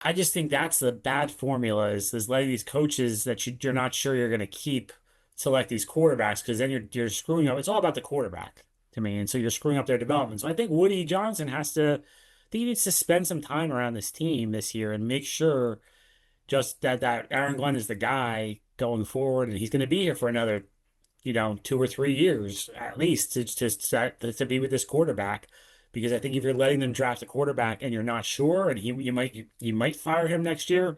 I just think that's the bad formula is letting these coaches that you're not sure you're going to keep select these quarterbacks because then you're screwing up. It's all about the quarterback to me, and so you're screwing up their development. So I think Woody Johnson has to. I think he needs to spend some time around this team this year and make sure just that Aaron Glenn is the guy going forward, and he's going to be here for another 2 or 3 years at least to be with this quarterback. Because I think if you're letting them draft a quarterback and you're not sure, and you might fire him next year,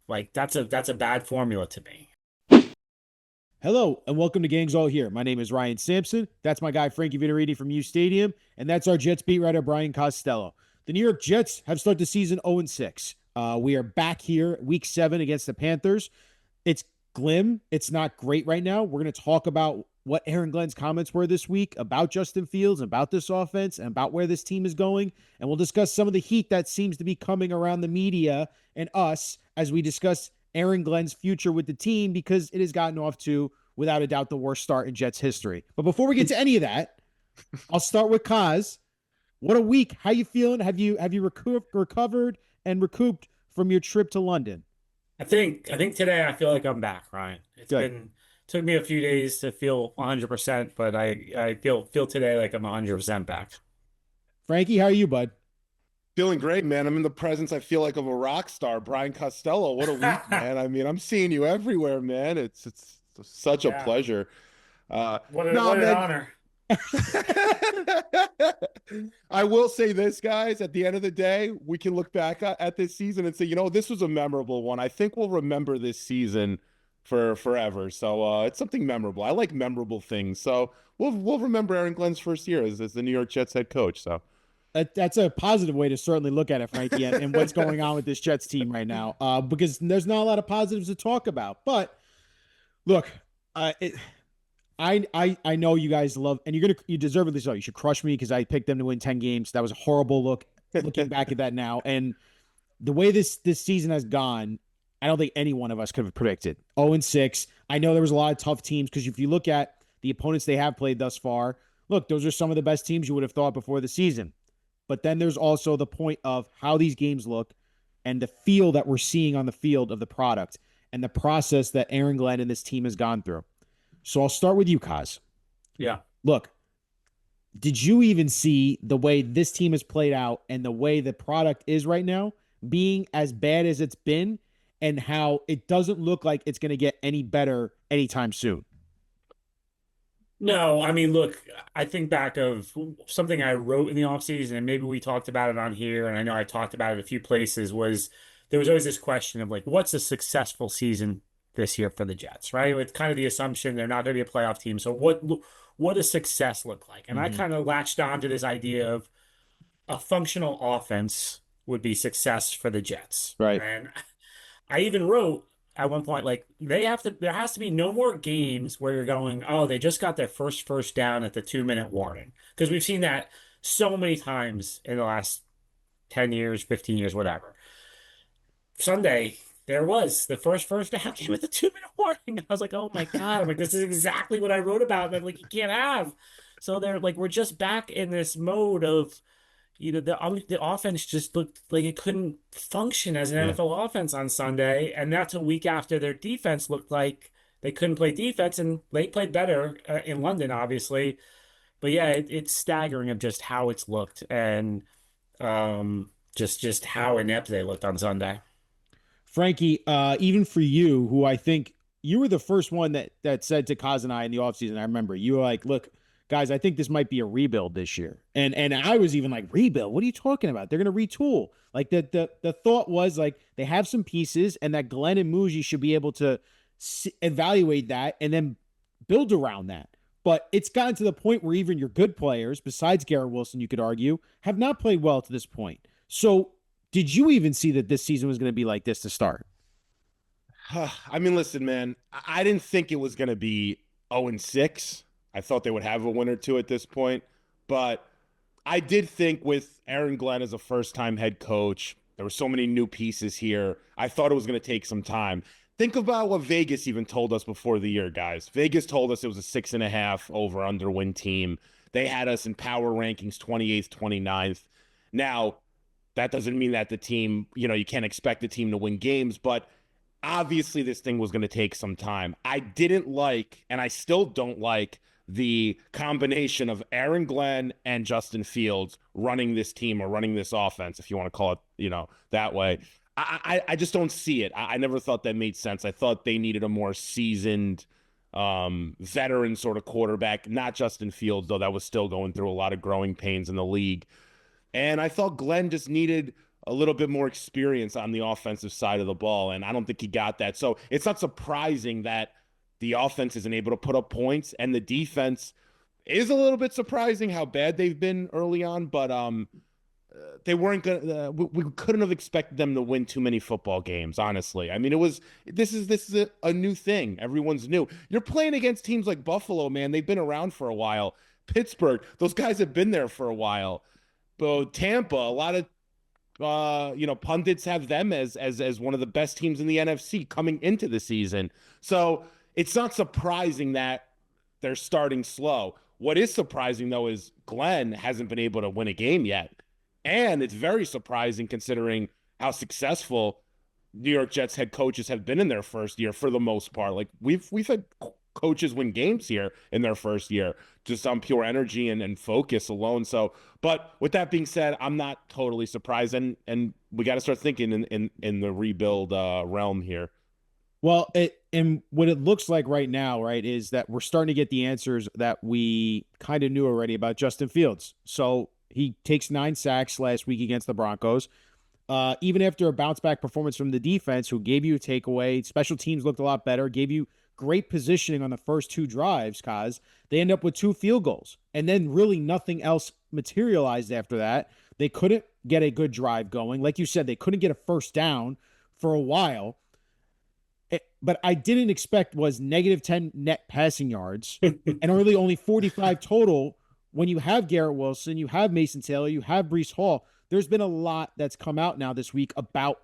like that's a bad formula to me. Hello and welcome to Gangs All Here. My name is Ryan Sampson. That's my guy Frankie Vitariti from U Stadium, and that's our Jets beat writer Brian Costello. The New York Jets have started the season 0-6. We are back here week 7 against the Panthers. It's glim. It's not great right now. We're going to talk about what Aaron Glenn's comments were this week about Justin Fields, about this offense, and about where this team is going. And we'll discuss some of the heat that seems to be coming around the media and us as we discuss Aaron Glenn's future with the team because it has gotten off to, without a doubt, the worst start in Jets history. But before we get to any of that, I'll start with Coz. What a week. How you feeling? Have you recovered and recouped from your trip to London? I think today I feel like I'm back, Ryan. Good. Took me a few days to feel 100%, but I feel today like I'm 100% back. Frankie, how are you, bud? Feeling great, man. I'm in the presence, I feel like, of a rock star, Brian Costello. What a week, man. I mean, I'm seeing you everywhere, man. It's such a Yeah. pleasure. What an, No, what an man. honor. I will say this, guys. At the end of the day, we can look back at this season and say, this was a memorable one. I think we'll remember this season for forever. So it's something memorable. I like memorable things. So we'll remember Aaron Glenn's first year as the New York Jets head coach. So That's a positive way to certainly look at it, Frankie, and what's going on with this Jets team right now, because there's not a lot of positives to talk about. But look, uh, it, I know you guys love, and you deservedly so. You should crush me because I picked them to win 10 games. That was a horrible look. Looking back at that now, and the way this season has gone, I don't think any one of us could have predicted. 0-6. I know there was a lot of tough teams because if you look at the opponents they have played thus far, look, those are some of the best teams you would have thought before the season. But then there's also the point of how these games look and the feel that we're seeing on the field of the product and the process that Aaron Glenn and this team has gone through. So I'll start with you, Kaz. Yeah. Look, did you even see the way this team has played out and the way the product is right now being as bad as it's been and how it doesn't look like it's going to get any better anytime soon? No, I mean, look, I think back of something I wrote in the offseason, and maybe we talked about it on here, and I know I talked about it a few places, was there was always this question of like, what's a successful season this year for the Jets, right? With kind of the assumption they're not going to be a playoff team. So what does success look like? And I Mm-hmm. kind of latched on to this idea of a functional offense would be success for the Jets. Right. And I even wrote at one point, like there has to be no more games where you're going, oh, they just got their first down at the 2 minute warning. Because we've seen that so many times in the last 10 years, 15 years, whatever. Sunday, there was the first down came at the 2 minute warning. I was like, oh my God. I'm like, this is exactly what I wrote about. And I'm like, you can't have. So they're like, we're just back in this mode of the offense just looked like it couldn't function as an Yeah. NFL offense on Sunday, and that's a week after their defense looked like they couldn't play defense, and they played better in London, obviously. But yeah, it's staggering of just how it's looked and just how inept they looked on Sunday. Frankie, even for you, who I think you were the first one that said to Kaz and I in the offseason, I remember you were like, look, guys, I think this might be a rebuild this year. And I was even like, rebuild? What are you talking about? They're gonna retool. Like the thought was like they have some pieces and that Glenn and Muji should be able to evaluate that and then build around that. But it's gotten to the point where even your good players, besides Garrett Wilson, you could argue, have not played well to this point. So did you even see that this season was going to be like this to start? I mean, listen, man, I didn't think it was going to be 0-6. I thought they would have a win or two at this point. But I did think with Aaron Glenn as a first-time head coach, there were so many new pieces here. I thought it was going to take some time. Think about what Vegas even told us before the year, guys. Vegas told us it was a 6.5 over-under win team. They had us in power rankings 28th, 29th. Now, That doesn't mean that the team, you can't expect the team to win games, but obviously this thing was going to take some time. I didn't like, and I still don't like, the combination of Aaron Glenn and Justin Fields running this team or running this offense, if you want to call it, that way. I just don't see it. I never thought that made sense. I thought they needed a more seasoned, veteran sort of quarterback, not Justin Fields, though that was still going through a lot of growing pains in the league. And I thought Glenn just needed a little bit more experience on the offensive side of the ball, and I don't think he got that. So it's not surprising that the offense isn't able to put up points, and the defense is a little bit surprising how bad they've been early on, but they weren't gonna. We couldn't have expected them to win too many football games. Honestly, I mean, this is a new thing. Everyone's new. You're playing against teams like Buffalo, man. They've been around for a while. Pittsburgh, those guys have been there for a while. But Tampa, a lot of pundits have them as one of the best teams in the NFC coming into the season. So it's not surprising that they're starting slow. What is surprising, though, is Glenn hasn't been able to win a game yet. And it's very surprising considering how successful New York Jets head coaches have been in their first year for the most part. Like we've had coaches win games here in their first year just on pure energy and focus alone. So, but with that being said, I'm not totally surprised, and we got to start thinking in the rebuild realm here. Well, and what it looks like right now, right, is that we're starting to get the answers that we kind of knew already about Justin Fields. So he takes 9 sacks last week against the Broncos. Even after a bounce back performance from the defense, who gave you a takeaway, special teams looked a lot better, gave you great positioning on the first 2 drives, Coz. They end up with 2 field goals, and then really nothing else materialized after that. They couldn't get a good drive going. Like you said, they couldn't get a first down for a while. But I didn't expect was -10 net passing yards and really only 45 total when you have Garrett Wilson, you have Mason Taylor, you have Breece Hall. There's been a lot that's come out now this week about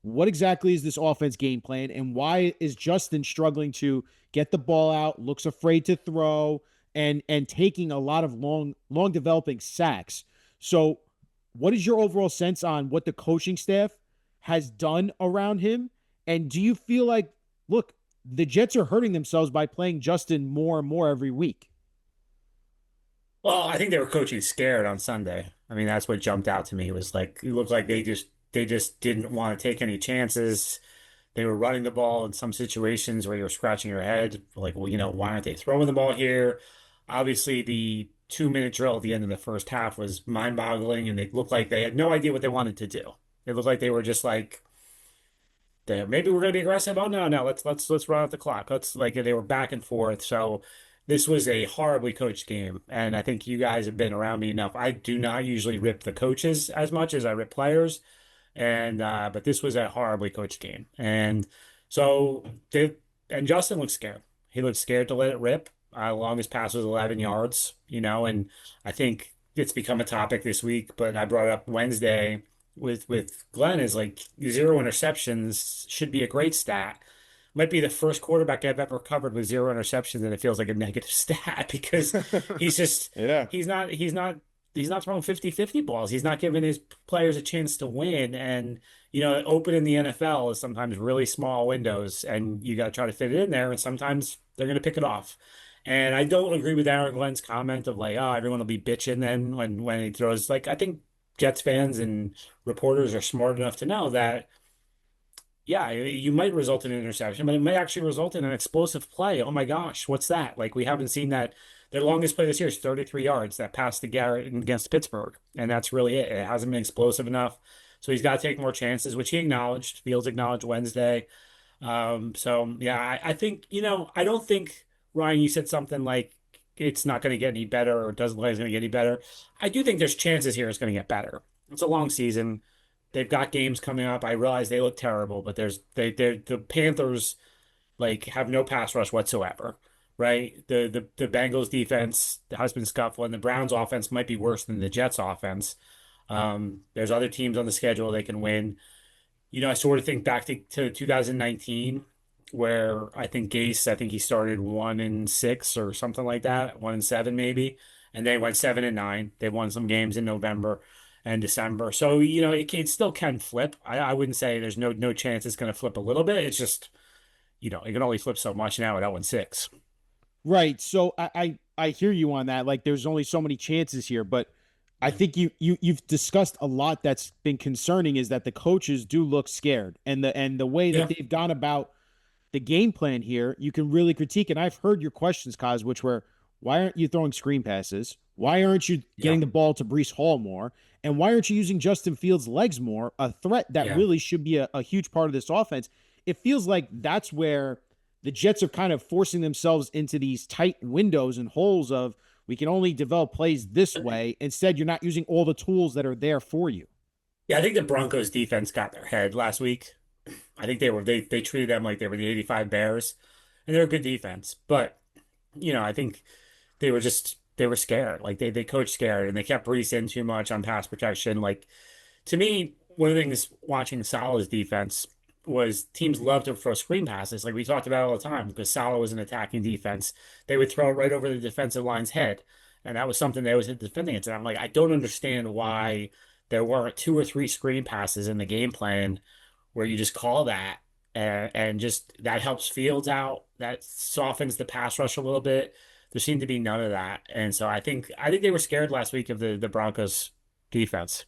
what exactly is this offense game plan and why is Justin struggling to get the ball out, looks afraid to throw, and taking a lot of long developing sacks. So what is your overall sense on what the coaching staff has done around him? And do you feel like, look, the Jets are hurting themselves by playing Justin more and more every week? Well, I think they were coaching scared on Sunday. I mean, that's what jumped out to me. It was like it looked like they just didn't want to take any chances. They were running the ball in some situations where you're scratching your head, like, well, why aren't they throwing the ball here? Obviously, the 2-minute drill at the end of the first half was mind-boggling, and it looked like they had no idea what they wanted to do. It looked like they were just like, maybe we're going to be aggressive. Oh no, let's run out the clock. Let's like they were back and forth. So this was a horribly coached game, and I think you guys have been around me enough. I do not usually rip the coaches as much as I rip players, and but this was a horribly coached game, and so and Justin looked scared. He looked scared to let it rip. Longest pass was 11 yards, and I think it's become a topic this week. But I brought it up Wednesday with Glenn is like 0 interceptions should be a great stat. Might be the first quarterback I've ever covered with 0 interceptions, and it feels like a negative stat because he's just Yeah. he's not throwing 50-50 balls. He's not giving his players a chance to win. And open in the NFL is sometimes really small windows, and you got to try to fit it in there. And sometimes they're going to pick it off. And I don't agree with Aaron Glenn's comment of like, oh, everyone will be bitching then when he throws. Like, I think Jets fans and reporters are smart enough to know that, yeah, you might result in an interception, but it may actually result in an explosive play. Oh my gosh, what's that? Like, we haven't seen that. Their longest play this year is 33 yards, that pass to Garrett against Pittsburgh. And that's really it. It hasn't been explosive enough. So he's got to take more chances, which he acknowledged. Fields acknowledged Wednesday. So yeah, I think, I don't think, Ryan, you said something like it's not going to get any better or it doesn't look like it's going to get any better. I do think there's chances here it's going to get better. It's a long season. They've got games coming up. I realize they look terrible, but the Panthers like have no pass rush whatsoever, right? The Bengals defense has been scuffling. The Browns offense might be worse than the Jets offense. There's other teams on the schedule they can win. I sort of think back to 2019, where I think he started 1-6 or something like that, 1-7 maybe, and they went 7-9. They won some games in November, and December. So, it still can flip. I wouldn't say there's no chance it's going to flip a little bit. It's just, it can only flip so much now at 0-6. Right. So I hear you on that. Like there's only so many chances here, but I think you've discussed a lot that's been concerning is that the coaches do look scared and the way that Yeah. they've gone about the game plan here, you can really critique. And I've heard your questions, Kaz, which were, why aren't you throwing screen passes? Why aren't you Yeah. getting the ball to Brees Hall more? And why aren't you using Justin Fields' legs more? A threat that Yeah. really should be a huge part of this offense. It feels like that's where the Jets are kind of forcing themselves into these tight windows and holes of we can only develop plays this way. Instead, you're not using all the tools that are there for you. Yeah, I think the Broncos defense got their head last week. I think they treated them like they were the 85 Bears, and they're a good defense. But, I think they were scared. Like they coached scared and they kept Brees in too much on pass protection. Like to me, one of the things watching Salah's defense was teams love to throw screen passes, like we talked about all the time, because Salah was an attacking defense. They would throw it right over the defensive line's head, and that was something they was defending it. And I'm like, I don't understand why there weren't two or three screen passes in the game plan where you just call that and just that helps Fields out. That softens the pass rush a little bit. There seemed to be none of that, and so I think they were scared last week of the Broncos defense.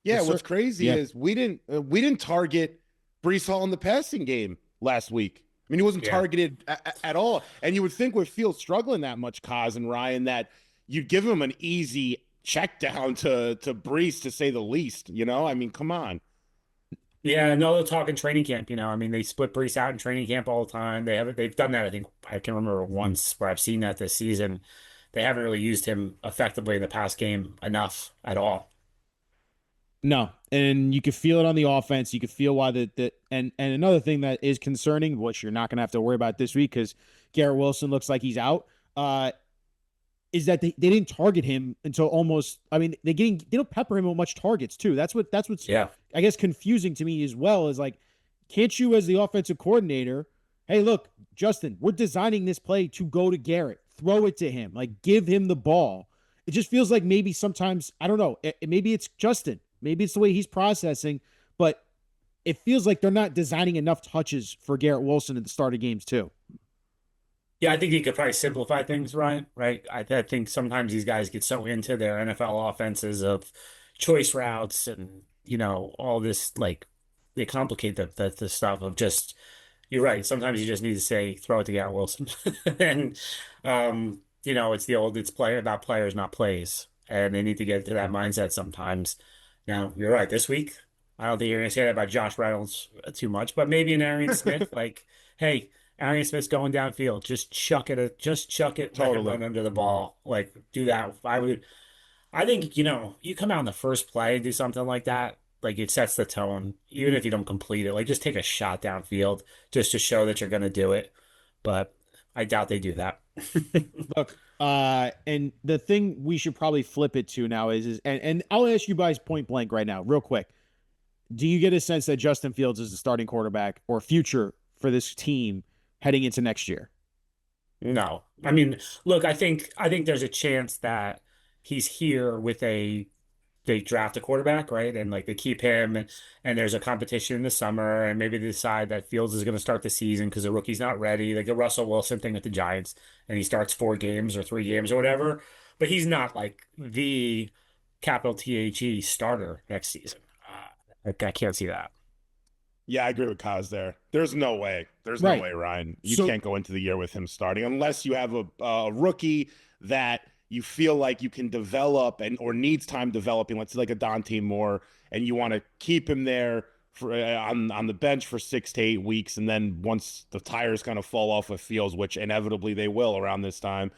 Yeah, Yes, sir. what's crazy Yeah. is we didn't target Brees Hall in the passing game last week. I mean, he wasn't Yeah. targeted at all. And you would think with Fields struggling that much, Kaz and Ryan, that you'd give him an easy check down to Brees, to say the least. I mean, come on. Yeah, no, they'll talk in training camp, I mean, they split Brees out in training camp all the time. They've done that, I think I can remember once where I've seen that this season. They haven't really used him effectively in the past game enough at all. No, and you could feel it on the offense. You could feel why and another thing that is concerning, which you're not going to have to worry about this week because Garrett Wilson looks like he's out. Is that they didn't target him until almost. I mean, they don't pepper him with much targets too. That's what's Yeah. I guess confusing to me as well. Is like, can't you as the offensive coordinator? Hey, look, Justin, we're designing this play to go to Garrett. Throw it to him. Like, give him the ball. It just feels like maybe sometimes I don't know. Maybe it's Justin. Maybe it's the way he's processing, but it feels like they're not designing enough touches for Garrett Wilson at the start of games too. Yeah, I think you could probably simplify things, Ryan, right? I think sometimes these guys get so into their NFL offenses of choice routes and, all this, like, they complicate the stuff of just, you're right. Sometimes you just need to say, throw it to Garrett Wilson. And, it's player, not players, not plays. And they need to get to that mindset sometimes. Now, you're right. This week, I don't think you're going to say that about Josh Reynolds too much, but maybe an Arian Smith, like, hey, Arian Smith's going downfield. Just chuck it, let him Totally. run under the ball. Like, do that. I think, you come out in the first play and do something like that, like it sets the tone, even if you don't complete it. Like, just take a shot downfield just to show that you're going to do it. But I doubt they do that. Look, and the thing we should probably flip it to now is and I'll ask you guys point blank right now, real quick. Do you get a sense that Justin Fields is the starting quarterback or future for this team heading into next year? No. I mean, look, I think there's a chance that he's here with they draft a quarterback, right? And like they keep him and there's a competition in the summer and maybe they decide that Fields is going to start the season because the rookie's not ready, like the Russell Wilson thing with the Giants, and he starts 4 games or 3 games or whatever. But he's not like the capital THE starter next season. I can't see that. Yeah, I agree with Kaz there. There's no way. There's no Right. way, Ryan. You So can't go into the year with him starting unless you have a rookie that you feel like you can develop and or needs time developing. Let's say like a Dante Moore, and you want to keep him there for on the bench for 6 to 8 weeks, and then once the tires kind of fall off of Fields, which inevitably they will around this time,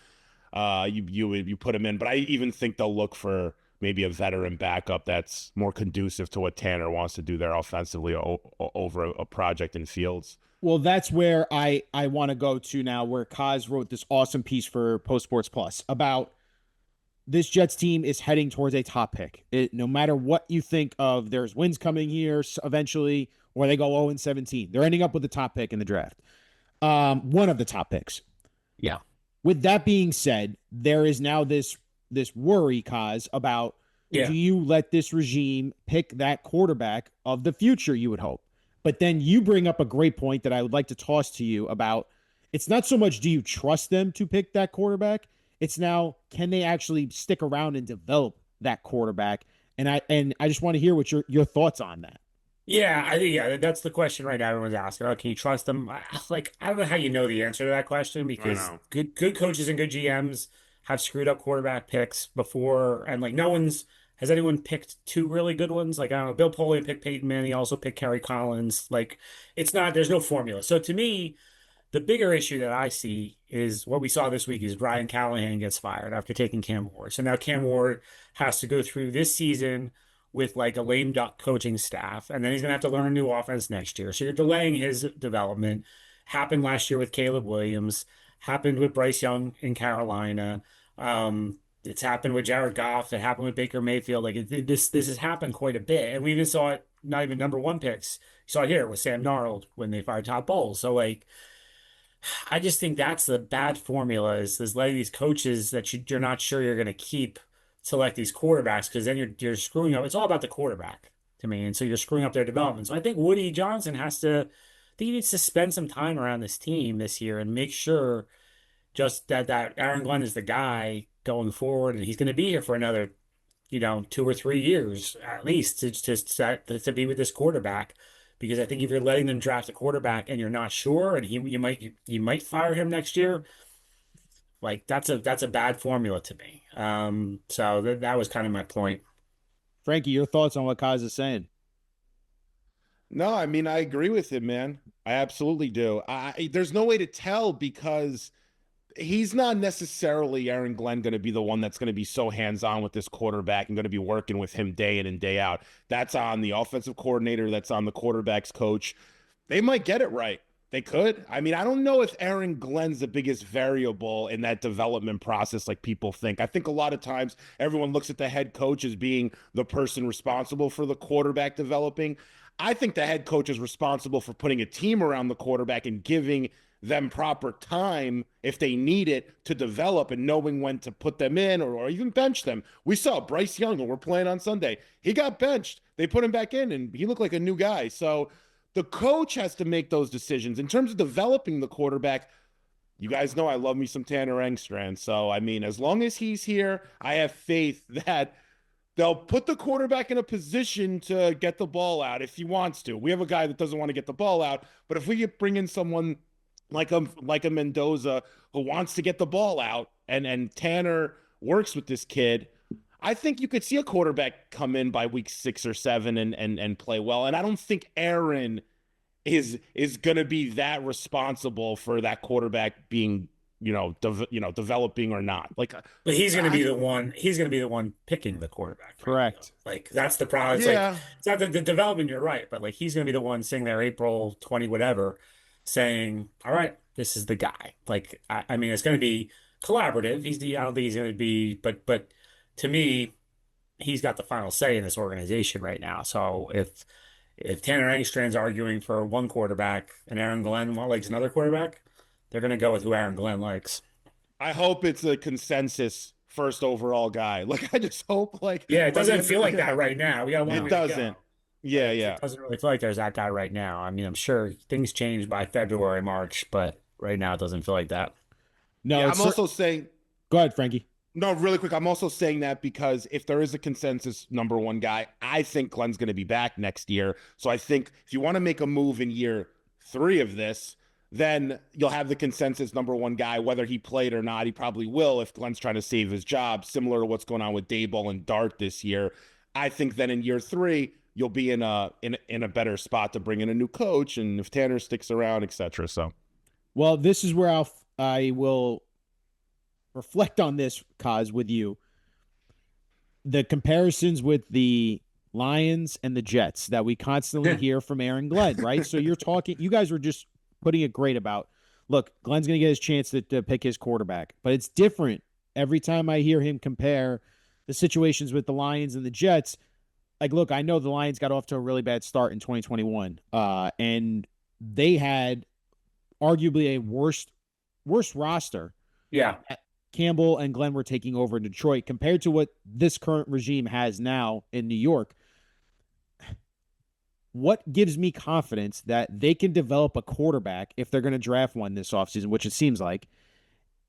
you put him in. But I even think they'll look for maybe a veteran backup that's more conducive to what Tanner wants to do there offensively over a project in Fields. well, that's where I want to go to now, where Kaz wrote this awesome piece for Post Sports Plus about this Jets team is heading towards a top pick. No matter what you think of, there's wins coming here eventually, or they go 0-17. They're ending up with the top pick in the draft. One of the top picks. Yeah. With that being said, there is now this worry, Kaz, about Yeah. do you let this regime pick that quarterback of the future, you would hope? But then you bring up a great point that I would like to toss to you about it's not so much do you trust them to pick that quarterback? It's now can they actually stick around and develop that quarterback? And I just want to hear what your thoughts on that. Yeah, I think that's the question right now everyone's asking. Oh, can you trust them? I don't know how you know the answer to that question I because know. good coaches and good GMs have screwed up quarterback picks before, and like no one's has anyone picked two really good ones? Like I don't know, Bill Polian picked Peyton Manning, he also picked Kerry Collins. Like it's not there's no formula. So to me, the bigger issue that I see is what we saw this week is Brian Callahan gets fired after taking Cam Ward. So now Cam Ward has to go through this season with like a lame duck coaching staff, and then he's gonna have to learn a new offense next year. So you're delaying his development. Happened last year with Caleb Williams, happened with Bryce Young in Carolina. It's happened with Jared Goff. It happened with Baker Mayfield. Like this has happened quite a bit, and we even saw it. Not even number one picks. You saw it here with Sam Darnold when they fired Todd Bowles. So like I just think that's the bad formula is letting these coaches that you're not sure you're going to keep select these quarterbacks because then you're screwing up. It's all about the quarterback to me, and so you're screwing up their development. So I think Woody Johnson has to. I think he needs to spend some time around this team this year and make sure just that Aaron Glenn is the guy going forward, and he's going to be here for another 2 or 3 years at least to be with this quarterback. Because I think if you're letting them draft a quarterback and you're not sure, and you might fire him next year, like that's a bad formula to me. So that was kind of my point. Frankie, your thoughts on what Kaz is saying? No, I mean, I agree with him, man. I absolutely do. There's no way to tell because he's not necessarily Aaron Glenn going to be the one that's going to be so hands-on with this quarterback and going to be working with him day in and day out. That's on the offensive coordinator. That's on the quarterback's coach. They might get it right. They could. I mean, I don't know if Aaron Glenn's the biggest variable in that development process like people think. I think a lot of times everyone looks at the head coach as being the person responsible for the quarterback developing. I think the head coach is responsible for putting a team around the quarterback and giving them proper time if they need it to develop and knowing when to put them in or even bench them. We saw Bryce Young when we're playing on Sunday. He got benched. They put him back in and he looked like a new guy. So the coach has to make those decisions. In terms of developing the quarterback, you guys know I love me some Tanner Engstrand. So, I mean, as long as he's here, I have faith that they'll put the quarterback in a position to get the ball out if he wants to. We have a guy that doesn't want to get the ball out, but if we could bring in someone like a Mendoza who wants to get the ball out and Tanner works with this kid, I think you could see a quarterback come in by week 6 or 7 and play well. And I don't think Aaron is going to be that responsible for that quarterback being developing or not. Like, But he's going to be the one. He's going to be the one picking the quarterback. Right? Correct. Like that's the problem. It's yeah, like it's not the development. You're right, but like he's going to be the one sitting there April 20 whatever, saying, "All right, this is the guy." Like I mean, it's going to be collaborative. I don't think he's going to be, but to me, he's got the final say in this organization right now. So if Tanner Engstrand's arguing for one quarterback and Aaron Glenn likes another quarterback, they're going to go with who Aaron Glenn likes. I hope it's a consensus first overall guy. Like, I just hope Yeah, it doesn't feel like that right now. We got a long It way to doesn't. go. Yeah, It yeah. doesn't really feel like there's that guy right now. I mean, I'm sure things change by February, March, but right now it doesn't feel like that. No, Yeah, it's I'm also saying go ahead, Frankie. no, really quick. I'm also saying that because if there is a consensus number one guy, I think Glenn's going to be back next year. So I think if you want to make a move in year 3 of this, then you'll have the consensus number one guy, whether he played or not. He probably will if Glenn's trying to save his job, similar to what's going on with Daboll and Dart this year. I think then in year 3, you'll be in a better spot to bring in a new coach, and if Tanner sticks around, etc. So, Well, this is where I will reflect on this, Kaz, with you. The comparisons with the Lions and the Jets that we constantly hear from Aaron Glenn, right? So you guys were just putting it great about, look, Glenn's going to get his chance to pick his quarterback, but it's different every time I hear him compare the situations with the Lions and the Jets. Like, look, I know the Lions got off to a really bad start in 2021, and they had arguably a worse roster Yeah. Campbell and Glenn were taking over in Detroit compared to what this current regime has now in New York, what gives me confidence that they can develop a quarterback if they're going to draft one this offseason, which it seems like,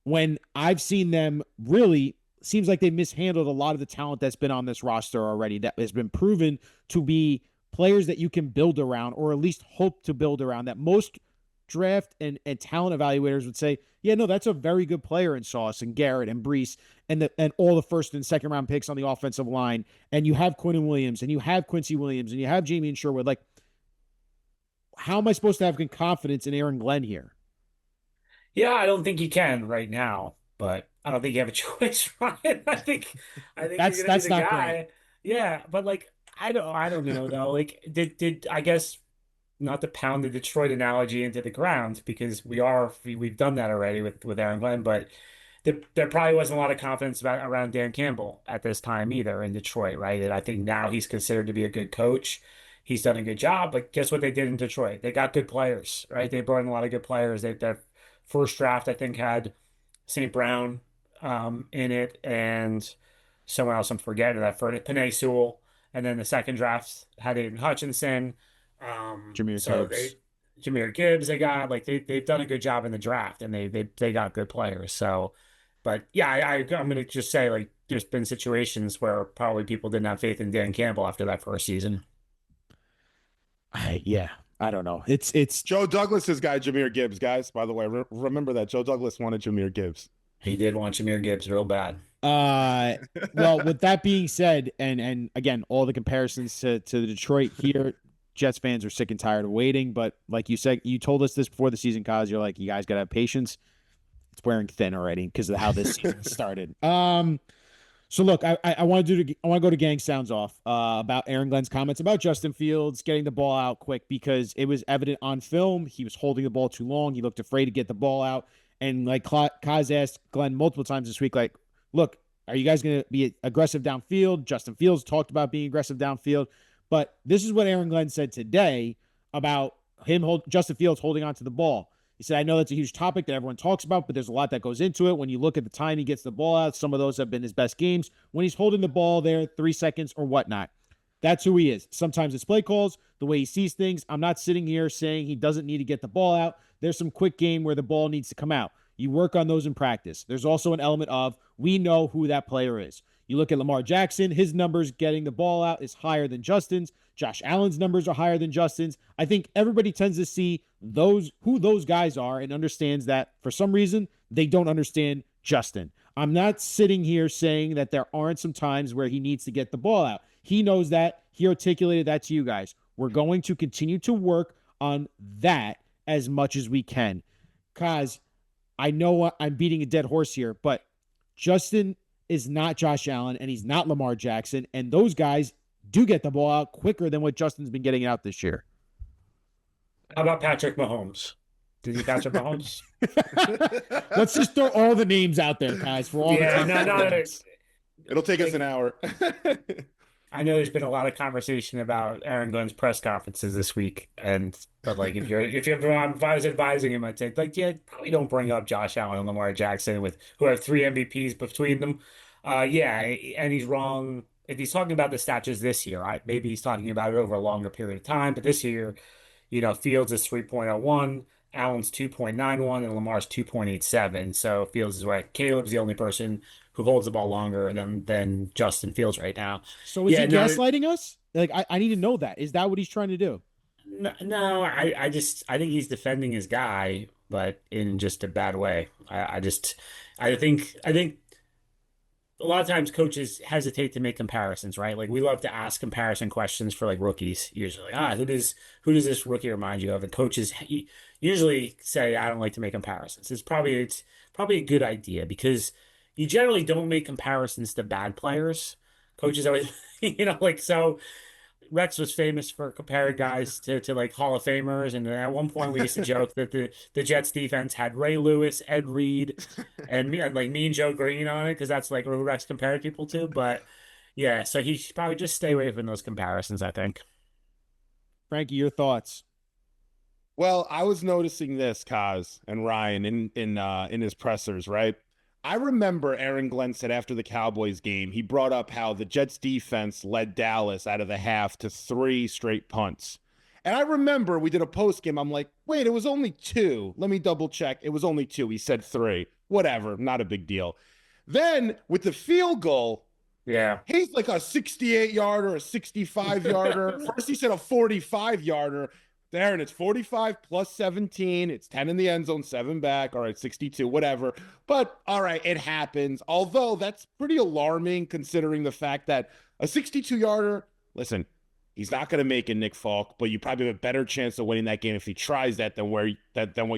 when I've seen them really seems like they mishandled a lot of the talent that's been on this roster already that has been proven to be players that you can build around or at least hope to build around, that most draft and talent evaluators would say, yeah, no, that's a very good player in Sauce and Garrett and Brees and all the first and second round picks on the offensive line. And you have Quinn Williams and you have Quincy Williams and you have Jamie and Sherwood. Like, how am I supposed to have confidence in Aaron Glenn here? Yeah, I don't think you can right now, but I don't think you have a choice, Ryan. I think you're gonna be That's the not great. guy. Yeah, but like I don't know though. Like did I guess not to pound the Detroit analogy into the ground because we've done that already with Aaron Glenn, but there probably wasn't a lot of confidence around Dan Campbell at this time either in Detroit, right? And I think now he's considered to be a good coach. He's done a good job, but guess what they did in Detroit? They got good players, right? They brought in a lot of good players. Their first draft, I think, had St. Brown in it and someone else I'm forgetting that for it, Panay Sewell. And then the second draft had Aiden Hutchinson. Jameer So Gibbs. Jameer Gibbs, they got like they've done a good job in the draft and they got good players. So, but yeah, I'm gonna just say like there's been situations where probably people didn't have faith in Dan Campbell after that first season. Yeah, I don't know. It's Joe Douglas's guy, Jameer Gibbs, guys. By the way, remember that Joe Douglas wanted Jameer Gibbs. He did want Jameer Gibbs real bad. uh well, with that being said, and again, all the comparisons to the Detroit here, Jets fans are sick and tired of waiting. But like you said, you told us this before the season, Cause you're like, you guys gotta have patience. It's wearing thin already because of how this season started. So look, I want to I want to go to gang sounds off about Aaron Glenn's comments about Justin Fields getting the ball out quick because it was evident on film he was holding the ball too long. He looked afraid to get the ball out, and like Kaz asked Glenn multiple times this week, like, look, are you guys going to be aggressive downfield? Justin Fields talked about being aggressive downfield, but this is what Aaron Glenn said today about Justin Fields holding onto the ball. He said, I know that's a huge topic that everyone talks about, but there's a lot that goes into it. When you look at the time he gets the ball out, some of those have been his best games. When he's holding the ball there 3 seconds or whatnot, that's who he is. Sometimes it's play calls, the way he sees things. I'm not sitting here saying he doesn't need to get the ball out. There's some quick game where the ball needs to come out. You work on those in practice. There's also an element of we know who that player is. You look at Lamar Jackson, his numbers getting the ball out is higher than Justin's. Josh Allen's numbers are higher than Justin's. I think everybody tends to see who those guys are and understands that for some reason they don't understand Justin. I'm not sitting here saying that there aren't some times where he needs to get the ball out. He knows that. He articulated that to you guys. We're going to continue to work on that as much as we can. Kaz, I know I'm beating a dead horse here, but Justin is not Josh Allen and he's not Lamar Jackson, and those guys do get the ball out quicker than what Justin's been getting out this year. How about Patrick Mahomes? Did you Patrick Mahomes? Let's just throw all the names out there, guys, for all Yeah, the no. It'll take us an hour. I know there's been a lot of conversation about Aaron Glenn's press conferences this week, but like if I was advising him, I'd say like yeah, probably don't bring up Josh Allen and Lamar Jackson who have 3 MVPs between them. Yeah, and he's wrong if he's talking about the stats just this year. Maybe he's talking about it over a longer period of time, but this year, Fields is 3.01, Allen's 2.91, and Lamar's 2.87. So Fields is right. Caleb's the only person who holds the ball longer than Justin Fields right now. So is Yeah, he no, gaslighting us? Like, I need to know that. Is that what he's trying to do? no, I think he's defending his guy, but in just a bad way. I think a lot of times coaches hesitate to make comparisons, right? Like we love to ask comparison questions for like rookies. Usually, who does this rookie remind you of? And coaches usually say, I don't like to make comparisons. It's probably a good idea because you generally don't make comparisons to bad players. Coaches always, like so. Rex was famous for comparing guys to like Hall of Famers, and at one point we used to joke that the Jets defense had Ray Lewis, Ed Reed, and me and Joe Green on it because that's like who Rex compared people to. But yeah, so he should probably just stay away from those comparisons, I think. Frankie, your thoughts? Well, I was noticing this, Kaz and Ryan, in his pressers, right? I remember Aaron Glenn said after the Cowboys game, he brought up how the Jets defense led Dallas out of the half to 3 straight punts. And I remember we did a post game. I'm like, wait, it was only two. Let me double check. It was only two. He said three. Whatever, not a big deal. Then with the field goal, Yeah. he's like a 68 yarder, a 65 yarder. First, he said a 45 yarder. There, and it's 45 plus 17. It's 10 in the end zone, 7 back. All right, 62, whatever. But all right, it happens. Although that's pretty alarming considering the fact that a 62 yarder, listen, he's not going to make it, Nick Falk, but you probably have a better chance of winning that game if he tries that than what you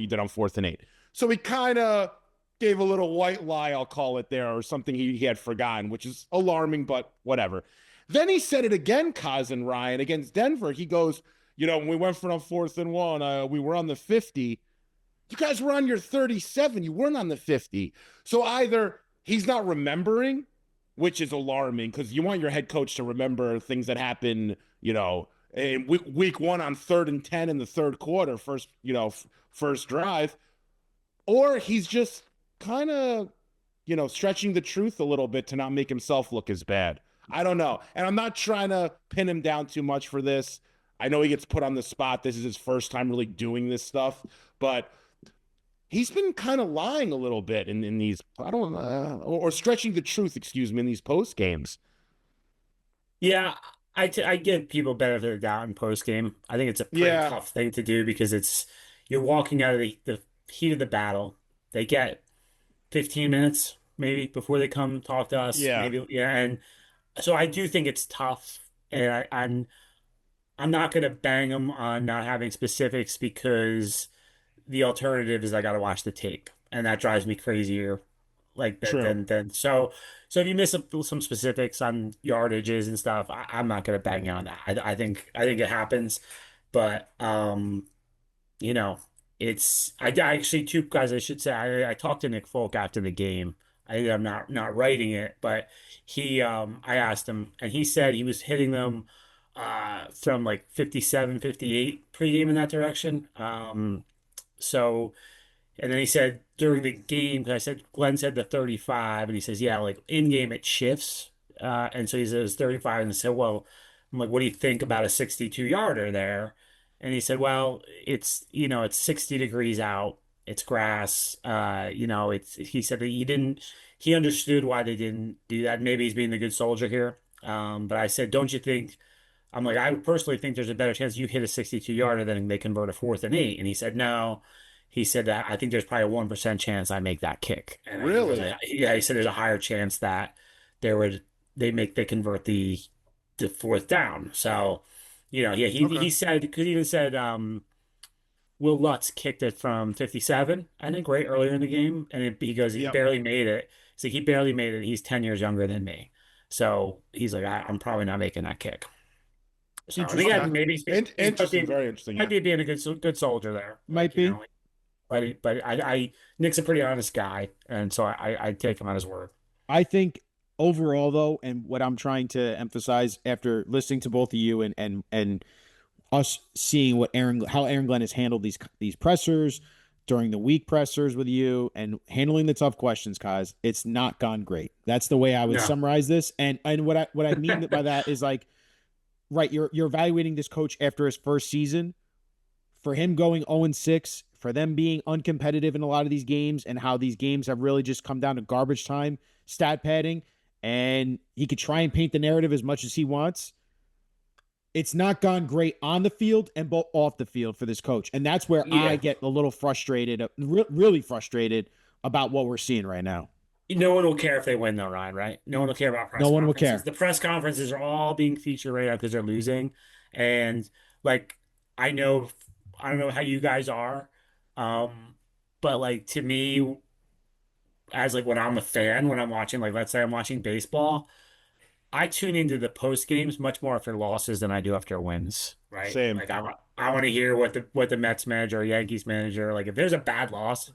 did on 4th and 8. So he kind of gave a little white lie, I'll call it there, or something he had forgotten, which is alarming, but whatever. Then he said it again, Coz and Ryan, against Denver. He goes, when we went for on 4th and 1, we were on the 50. You guys were on your 37. You weren't on the 50. So either he's not remembering, which is alarming because you want your head coach to remember things that happen, in week 1 on 3rd and 10 in the third quarter, first drive, or he's just kind of, stretching the truth a little bit to not make himself look as bad. I don't know. And I'm not trying to pin him down too much for this. I know he gets put on the spot. This is his first time really doing this stuff, but he's been kind of lying a little bit in these, I don't or stretching the truth, excuse me, in these post games. Yeah, I give people benefit of the doubt in post game. I think it's a pretty Yeah. tough thing to do because you're walking out of the heat of the battle. They get 15 minutes maybe before they come talk to us. Yeah. Maybe, yeah. And so I do think it's tough. And I'm not going to bang them on not having specifics because the alternative is I got to watch the tape, and that drives me crazier. Like that, True. so if you miss some specifics on yardages and stuff, I'm not going to bang you on that. I think it happens, but you know, I actually two guys I should say I talked to Nick Folk after the game. I'm not writing it, but I asked him and he said he was hitting them from like 57, 58 pregame in that direction. So and then he said during the game, 'cause I said Glenn said the 35, and he says, yeah, like in game it shifts. And so he says 35, and I said, well, I'm like, what do you think about a 62 yarder there? And he said, well, it's 60 degrees out, it's grass. He said that he understood why they didn't do that. Maybe he's being the good soldier here. But I said, don't you think? I'm like, I personally think there's a better chance you hit a 62 yarder than they convert a 4th and 8. And he said, no. He said that I think there's probably a 1% chance I make that kick. And Really? yeah, he said there's a higher chance that there would they convert the fourth down. So, yeah, Okay. he said because he even said Will Lutz kicked it from 57, I think, right earlier in the game, and he goes he Yep. barely made it. So he barely made it. He's 10 years younger than me. So he's like, I'm probably not making that kick. So and Interesting. again, maybe he's Interesting. Very interesting. might Yeah. be being a good soldier there. Might be. But Nick's a pretty honest guy, and so I take him on his word. I think overall though, and what I'm trying to emphasize after listening to both of you and us seeing how Aaron Glenn has handled these pressers during the week pressers with you and handling the tough questions, guys, it's not gone great. That's the way I would No, summarize this. And what I mean by that is like, right, you're evaluating this coach after his first season. For him going 0-6, for them being uncompetitive in a lot of these games, and how these games have really just come down to garbage time, stat padding, and he could try and paint the narrative as much as he wants. It's not gone great on the field and both off the field for this coach. And that's where I yeah, get a little frustrated, really frustrated about what we're seeing right now. no one will care if they win though, Ryan. Right? No one will care about press No one will conferences. care. The press conferences are all being featured right now because they're losing, and like I know, I don't know how you guys are, but like to me, as like when I'm a fan, when I'm watching, like let's say I'm watching baseball. I tune into the post games much more after losses than I do after wins, right? Same. Like I want to hear what the Mets manager or Yankees manager like if there's a bad loss,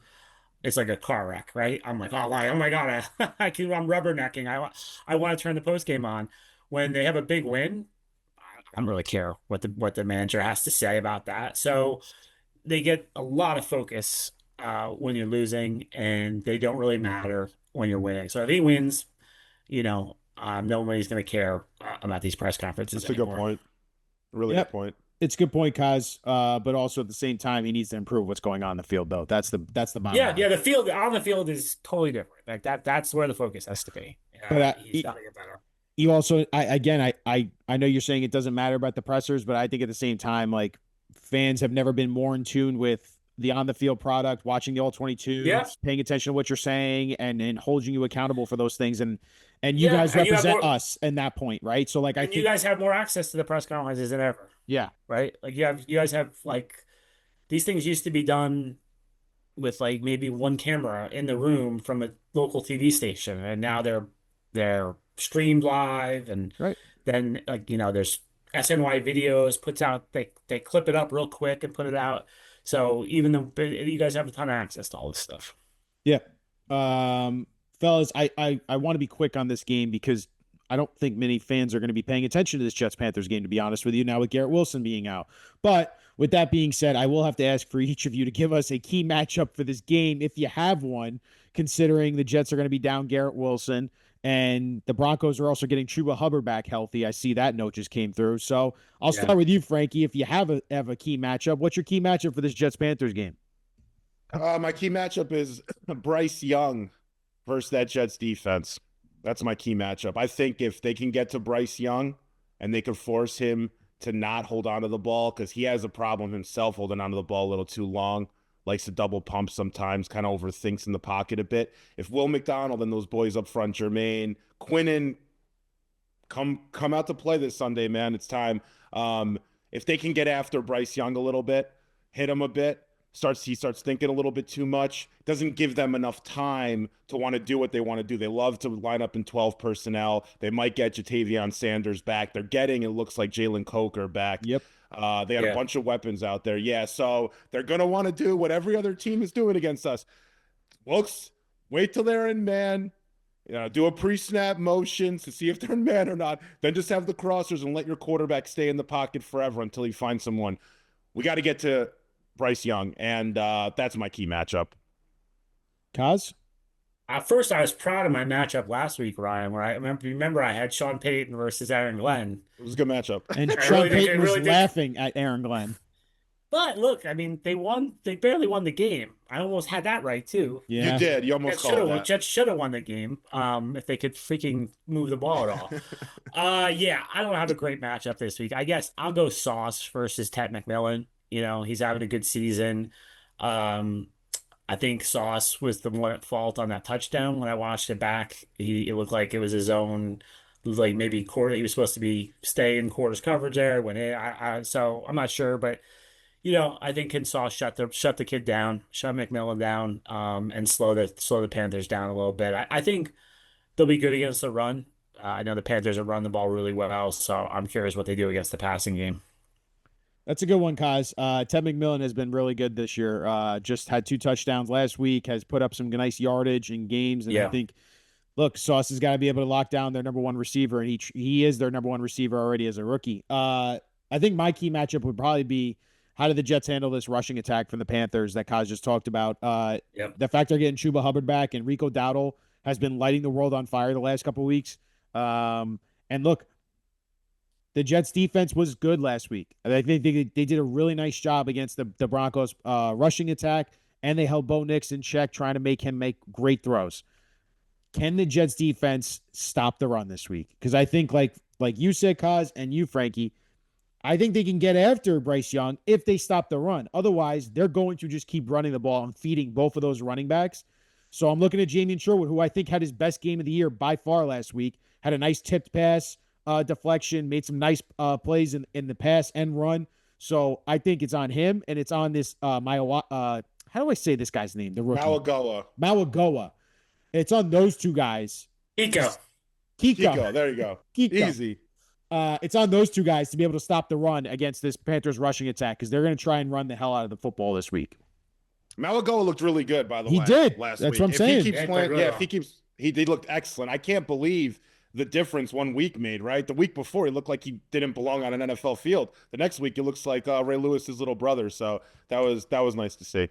it's like a car wreck, right? I'm like, oh my God, I'm rubbernecking. I want to turn the post game on. When they have a big win, I don't really care what the manager has to say about that. So they get a lot of focus when you're losing, and they don't really matter. when you're winning. So if he wins, nobody's going to care about these press conferences That's a good anymore. point. Really Yep. good point. It's a good point, Kaz. But also at the same time, he needs to improve what's going on in the field, though. That's the bottom line. Yeah. The field on the field is totally different. Like that's where the focus has to be. But He's got to get better. You also, I know you're saying it doesn't matter about the pressers, but I think at the same time, like fans have never been more in tune with the on the field product, watching the all 22s, Yeah. paying attention to what you're saying, and holding you accountable for those things. And you Yeah, guys and you have represent more- us in that point, right? So like I And you think, guys have more access to the press conferences than ever, yeah, right? Like you guys have like these things used to be done with like maybe one camera in the room from a local TV station, and now they're streamed live, and right. then there's SNY videos puts out they clip it up real quick and put it out. So even though you guys have a ton of access to all this stuff. Yeah. Fellas, I want to be quick on this game because I don't think many fans are going to be paying attention to this Jets Panthers game, to be honest with you, now with Garrett Wilson being out. But with that being said, I will have to ask for each of you to give us a key matchup for this game, if you have one, considering the Jets are going to be down Garrett Wilson and the Broncos are also getting Chuba Hubbard back healthy. I see that note just came through. So I'll start with you, Frankie. If you have a key matchup, what's your key matchup for this Jets Panthers game? My key matchup is Bryce Young versus that Jets defense. That's my key matchup. I think if they can get to Bryce Young and they can force him to not hold on to the ball, because he has a problem himself holding on to the ball a little too long, likes to double pump sometimes, kind of overthinks in the pocket a bit. If Will McDonald and those boys up front, Jermaine, Quinnen, come out to play this Sunday, man. It's time. If they can get after Bryce Young a little bit, hit him a bit, he starts thinking a little bit too much, doesn't give them enough time to want to do what they want to do. They love to line up in 12 personnel. They might get Jatavion Sanders back. They're getting, it looks like, Jalen Coker back. Yep. They had a bunch of weapons out there. Yeah, so they're going to want to do what every other team is doing against us. Folks, wait till they're in man. Do a pre-snap motion to see if they're in man or not. Then just have the crossers and let your quarterback stay in the pocket forever until he finds someone. We got to get to Bryce Young, and that's my key matchup. Kaz? First, I was proud of my matchup last week, Ryan, where I remember I had Sean Payton versus Aaron Glenn. It was a good matchup. And I Sean really did- Payton I was really did. laughing at Aaron Glenn. But look, I mean, they won. They barely won the game. I almost had that right too. Yeah. You did. You almost called that. Jets should have won the game. If they could freaking move the ball at all. Yeah, I don't have a great matchup this week. I guess I'll go Sauce versus Ted McMillan. He's having a good season. I think Sauce was the one at fault on that touchdown. When I watched it back, it looked like it was his own, like maybe quarter. He was supposed to be stay in quarters coverage there so I'm not sure, but I think can Sauce shut the kid down, shut McMillan down, and slow the Panthers down a little bit. I think they'll be good against the run. I know the Panthers have run the ball really well, so I'm curious what they do against the passing game. That's a good one, Kaz. Ted McMillan has been really good this year. Just had 2 touchdowns last week, has put up some nice yardage in games. And I think, look, Sauce has got to be able to lock down their number one receiver, and he is their number one receiver already as a rookie. I think my key matchup would probably be, how do the Jets handle this rushing attack from the Panthers that Kaz just talked about? The fact they're getting Chuba Hubbard back, and Rico Dowdle has been lighting the world on fire the last couple of weeks. And look, the Jets defense was good last week. I think they did a really nice job against the Broncos rushing attack, and they held Bo Nix in check, trying to make him make great throws. Can the Jets defense stop the run this week? Because I think, like you said, Kaz, and you, Frankie, I think they can get after Bryce Young if they stop the run. Otherwise, they're going to just keep running the ball and feeding both of those running backs. So I'm looking at Jamien Sherwood, who I think had his best game of the year by far last week. Had a nice tipped pass, deflection, made some nice plays in the pass and run. So I think it's on him, and it's on this how do I say this guy's name? The rookie. Malagoa. It's on those two guys. Kiko. There you go. Kiko. Easy. It's on those two guys to be able to stop the run against this Panthers rushing attack, because they're going to try and run the hell out of the football this week. Malagoa looked really good, by the way. He did. Last That's week. what I'm saying. He keeps playing, he looked excellent. I can't believe the difference 1 week made, right? The week before, he looked like he didn't belong on an NFL field. The next week, it looks like Ray Lewis's little brother. So that was nice to see.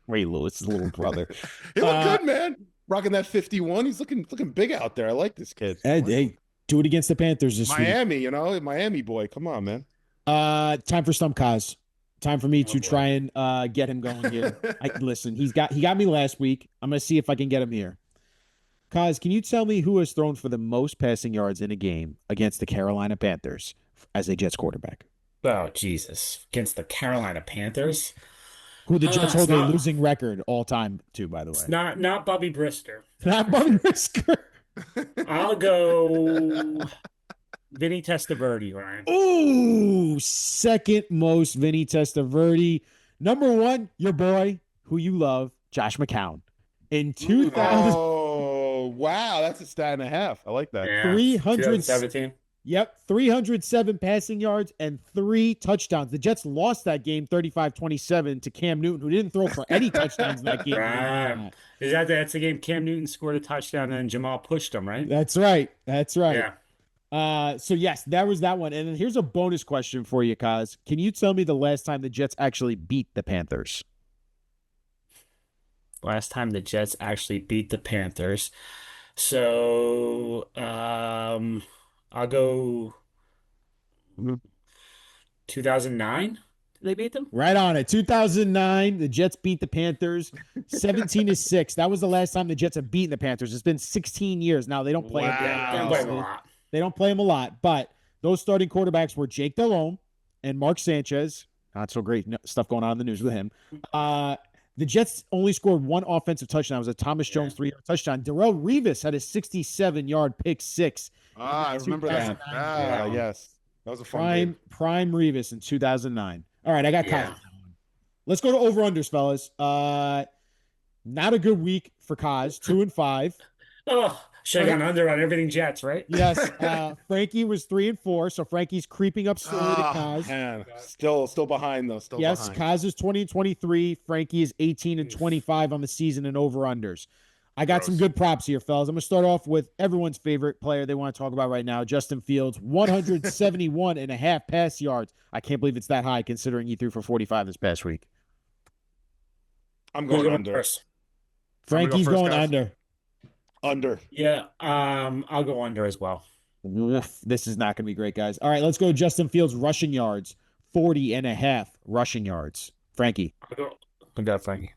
Ray Lewis's little brother. He looked good, man. rocking that 51. He's looking big out there. I like this kid. Hey, do it against the Panthers this week. Miami, Miami boy. Come on, man. Time for Stump Coz. Time for me to boy. try and get him going here. Listen, he got me last week. I'm gonna see if I can get him here. Coz, can you tell me who has thrown for the most passing yards in a game against the Carolina Panthers as a Jets quarterback? Oh, Jesus. Against the Carolina Panthers. Who the Jets It's hold a not- losing record all time too, by the way. It's not Bobby Brister. Not Bobby Brisker. I'll go Vinny Testaverde, Ryan. Ooh, second most Vinny Testaverde. Number one, your boy, who you love, Josh McCown. In 2000, Oh, wow. That's a stat and a half. I like that. Yeah. 300 2017. Yep, 307 passing yards and 3 touchdowns. The Jets lost that game 35-27 to Cam Newton, who didn't throw for any touchdowns in that game. Right. That's the game Cam Newton scored a touchdown and Jamal pushed him, right? That's right. That's right. Yeah. So yes, that was that one. And then here's a bonus question for you, Kaz. Can you tell me the last time the Jets actually beat the Panthers? Last time the Jets actually beat the Panthers. So, I'll go 2009. Did they beat them? Right on it. 2009, the Jets beat the Panthers 17-6. That was the last time the Jets have beaten the Panthers. It's been 16 years now. They don't play Wow. Yeah, they don't play them a lot. They don't play him a lot, but those starting quarterbacks were Jake Delhomme and Mark Sanchez. Not so great stuff going on in the news with him. The Jets only scored 1 offensive touchdown. It was a Thomas Jones 3-yard touchdown. Darrell Revis had a 67-yard pick six. I remember that. 2009. Yes. That was a fun game. Prime Revis in 2009. All right, I got Yeah. Kaz. Let's go to over-unders, fellas. Not a good week for Kaz. 2-5. Oh, should have gone under on everything Jets, right? Yes, Frankie was 3-4, so Frankie's creeping up slowly to Kaz. Man. Still behind though. Still Yes, behind. Kaz is 20-23. Frankie is 18-25 on the season in over-unders. I got some good props here, fellas. I'm going to start off with everyone's favorite player they want to talk about right now, Justin Fields, 171 and a half pass yards. I can't believe it's that high considering he threw for 45 this past week. I'm Who's going going under. first? Frankie's first, going guys? under. Under. Yeah, I'll go under as well. Oof, this is not going to be great, guys. All right, let's go Justin Fields rushing yards, 40 and a half rushing yards. Frankie. I got Frankie.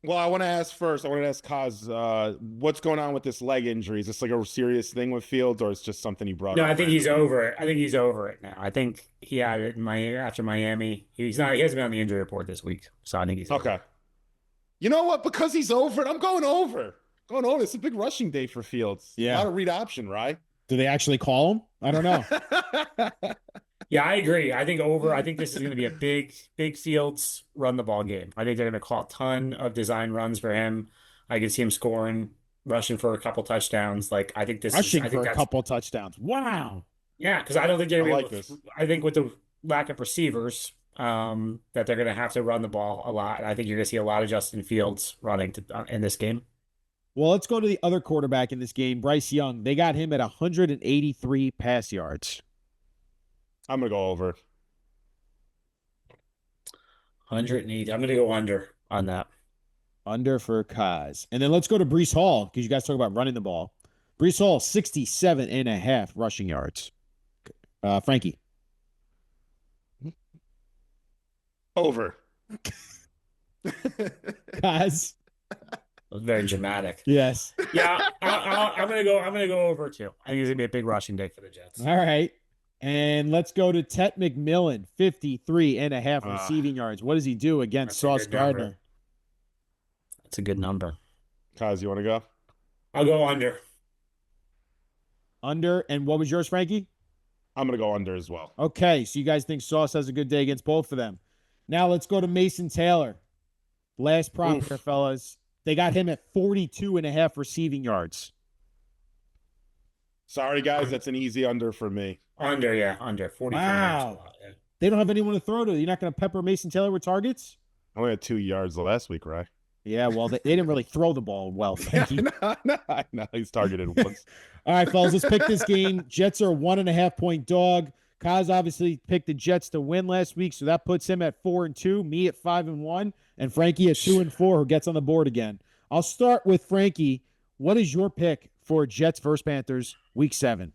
Well, I want to ask first. I want to ask Kaz, what's going on with this leg injury? Is this like a serious thing with Fields, or is it just something he brought No, up? I think he's over it. I think he's over it now. I think he had it in after Miami. He's not. He hasn't been on the injury report this week, so I think he's over Okay. You know what? Because he's over it, I'm going over. Going over. It's a big rushing day for Fields. Yeah. Not a read option, right? Do they actually call him? I don't know. Yeah, I agree. I think over. I think this is going to be a big Fields run the ball game. I think they're going to call a ton of design runs for him. I can see him scoring, rushing for a couple touchdowns. Like I think this Rushing is. I think for a that's, couple touchdowns. Wow. Yeah, because I don't think they're I going like to. this. I think with the lack of receivers, that they're going to have to run the ball a lot. I think you're going to see a lot of Justin Fields running in this game. Well, let's go to the other quarterback in this game, Bryce Young. They got him at 183 pass yards. I'm going to go over. 180. I'm going to go under on that. Under for Kaz. And then let's go to Breece Hall, because you guys talk about running the ball. Breece Hall, 67 and a half rushing yards. Frankie. Over. Kaz. It was very dramatic. Yes. Yeah, I'm gonna go. I'm gonna go over too. I think it's gonna be a big rushing day for the Jets. All right. And let's go to Tet McMillan, 53 and a half receiving yards. What does he do against That's a Sauce good number. Gardner? That's a good number. Kaz, you want to go? I'll go under. Under. And what was yours, Frankie? I'm going to go under as well. Okay. So you guys think Sauce has a good day against both of them. Now let's go to Mason Taylor. Last prop Oof. here, fellas. They got him at 42 and a half receiving yards. Sorry, guys. That's an easy under for me. Under, yeah, under 44. Wow. They don't have anyone to throw to. You're not going to pepper Mason Taylor with targets? I only had 2 yards last week, right? Yeah, well, they didn't really throw the ball well, Frankie. No, he's targeted once. All right, fellas, let's pick this game. Jets are a 1.5 point dog. Kaz obviously picked the Jets to win last week, so that puts him at 4-2, me at 5-1, and Frankie at 2-4, who gets on the board again. I'll start with Frankie. What is your pick for Jets versus Panthers week 7?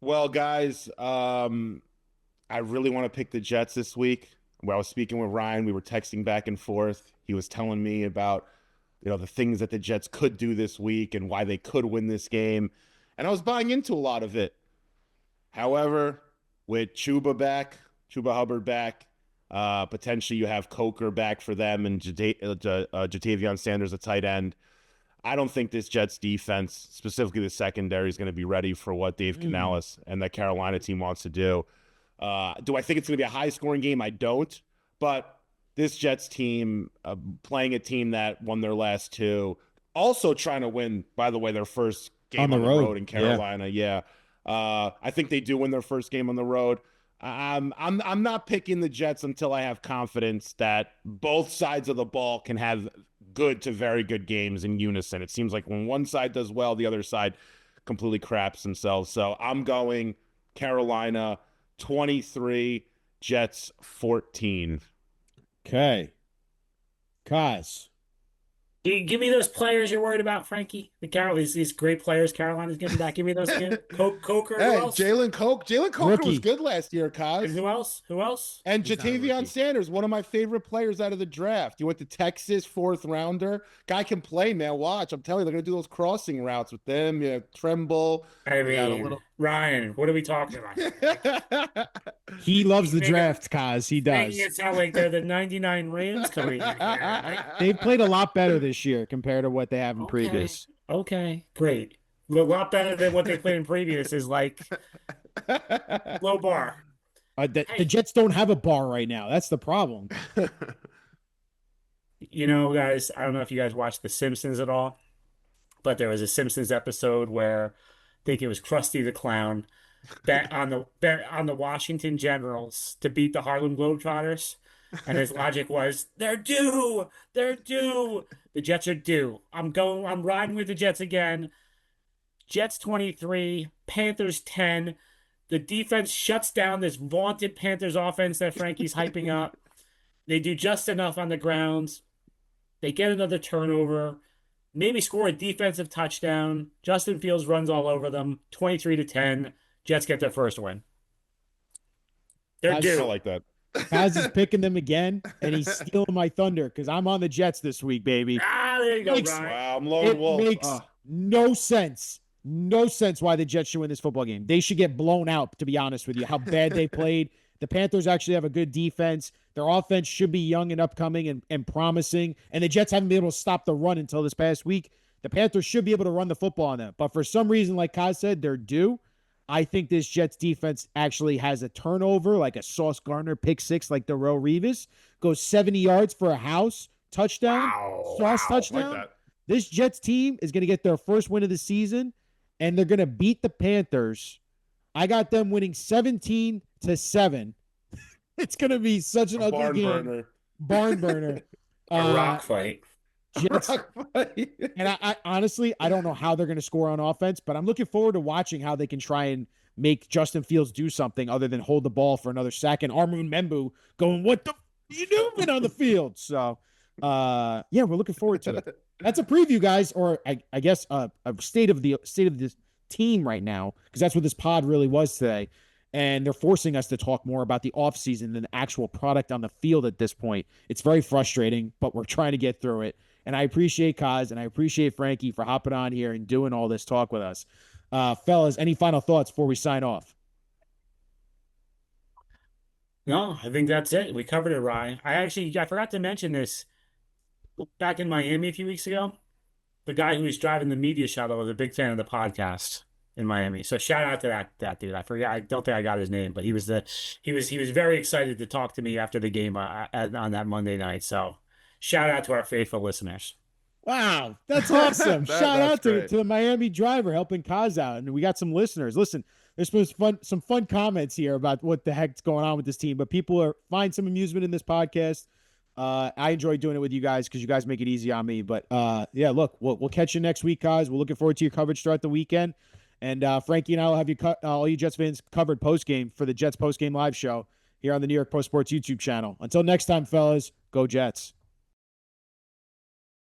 Well, guys, I really want to pick the Jets this week. When I was speaking with Ryan, we were texting back and forth. He was telling me about, the things that the Jets could do this week and why they could win this game. And I was buying into a lot of it. However, with Chuba Hubbard back, potentially you have Coker back for them and Jatavion Sanders, a tight end. I don't think this Jets defense, specifically the secondary, is going to be ready for what Dave Canales and that Carolina team wants to do. Do I think it's going to be a high-scoring game? I don't. But this Jets team, playing a team that won their last 2, also trying to win, by the way, their first game on the road in Carolina. Yeah. I think they do win their first game on the road. I'm not picking the Jets until I have confidence that both sides of the ball can have good to very good games in unison. It seems like when one side does well, the other side completely craps themselves. So I'm going Carolina 23, Jets 14. Okay. Coz. Give me those players you're worried about, Frankie. These great players Carolina's getting back. Give me those again. Coker. Hey, Who else? Jalen Coker was good last year, Kaz. And who else? And Jatavion Sanders, one of my favorite players out of the draft. He went to Texas, 4th rounder. Guy can play, man. Watch. I'm telling you, they're going to do those crossing routes with them. You know, Tremble. I mean, Ryan, what are we talking about? He loves the draft, Kaz. He does. Making it sound like they're the 99 Rams coming in here. Right? They've played a lot better this year compared to what they have in previous. Okay, great. A lot better than what they played in previous is like low bar. The Jets don't have a bar right now. That's the problem. Guys, I don't know if you guys watched The Simpsons at all, but there was a Simpsons episode where I think it was Krusty the Clown bet on the Washington Generals to beat the Harlem Globetrotters. And his logic was, they're due. The Jets are due. I'm riding with the Jets again. Jets 23, Panthers 10. The defense shuts down this vaunted Panthers offense that Frankie's hyping up. They do just enough on the grounds. They get another turnover, maybe score a defensive touchdown. Justin Fields runs all over them, 23-10. Jets get their first win. They're due. I like that. Kaz is picking them again, and he's stealing my thunder because I'm on the Jets this week, baby. There you go, Brian. Wow, I'm lone wolf. It makes no sense why the Jets should win this football game. They should get blown out, to be honest with you, how bad they played. The Panthers actually have a good defense. Their offense should be young and upcoming and promising, and the Jets haven't been able to stop the run until this past week. The Panthers should be able to run the football on them, but for some reason, like Kaz said, they're due. I think this Jets defense actually has a turnover, like a Sauce Gardner pick 6, like Darrelle Revis, goes 70 yards for a house touchdown, Sauce touchdown. Like that. This Jets team is going to get their first win of the season, and they're going to beat the Panthers. I got them winning 17-7. It's going to be such an ugly game. Barn burner. A rock fight. Jets. And I honestly, I don't know how they're going to score on offense, but I'm looking forward to watching how they can try and make Justin Fields do something other than hold the ball for another sack. And Armoon Membu going, "What the you doing on the field?" So, yeah, we're looking forward to it. That's a preview, guys, or I guess a state of this team right now, because that's what this pod really was today. And they're forcing us to talk more about the offseason than the actual product on the field at this point. It's very frustrating, but we're trying to get through it. And I appreciate Kaz and I appreciate Frankie for hopping on here and doing all this talk with us. Fellas, any final thoughts before we sign off? No, I think that's it. We covered it, Ryan. I forgot to mention this. Back in Miami a few weeks ago, the guy who was driving the media shuttle was a big fan of the podcast in Miami. So shout out to that dude. I forget. I don't think I got his name, but he was very excited to talk to me after the game on that Monday night. So shout out to our faithful listeners. Wow, that's awesome. Shout out to the Miami driver helping Kaz out. And we got some listeners. Listen, there's been some fun comments here about what the heck's going on with this team, but people find some amusement in this podcast. I enjoy doing it with you guys because you guys make it easy on me. But yeah, look, we'll catch you next week, guys. We're looking forward to your coverage throughout the weekend. And Frankie and I will have you all you Jets fans covered post-game for the Jets post-game live show here on the New York Post Sports YouTube channel. Until next time, fellas, go Jets.